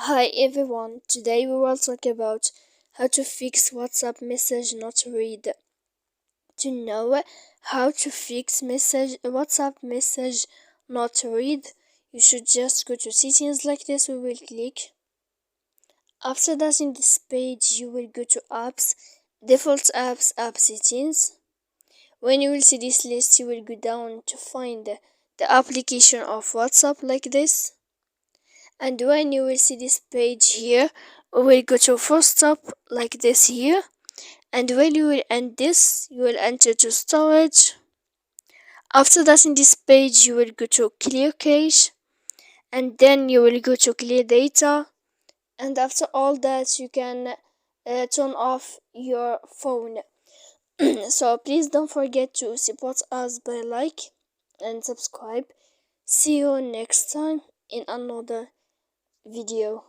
Hi everyone, today we will talk about how to fix WhatsApp message not read. To know how to fix WhatsApp message not read, you should just go to settings like this. We will click. After that, in this page you will go to apps, default apps, app settings. When you will see this list, you will go down to find the application of WhatsApp like this. And when you will see this page here, we will go to first stop like this here, and when you will end this, you will enter to storage. After that, in this page you will go to clear cache, and then you will go to clear data, and after all that you can turn off your phone. So please don't forget to support us by like and subscribe. See you next time in another video.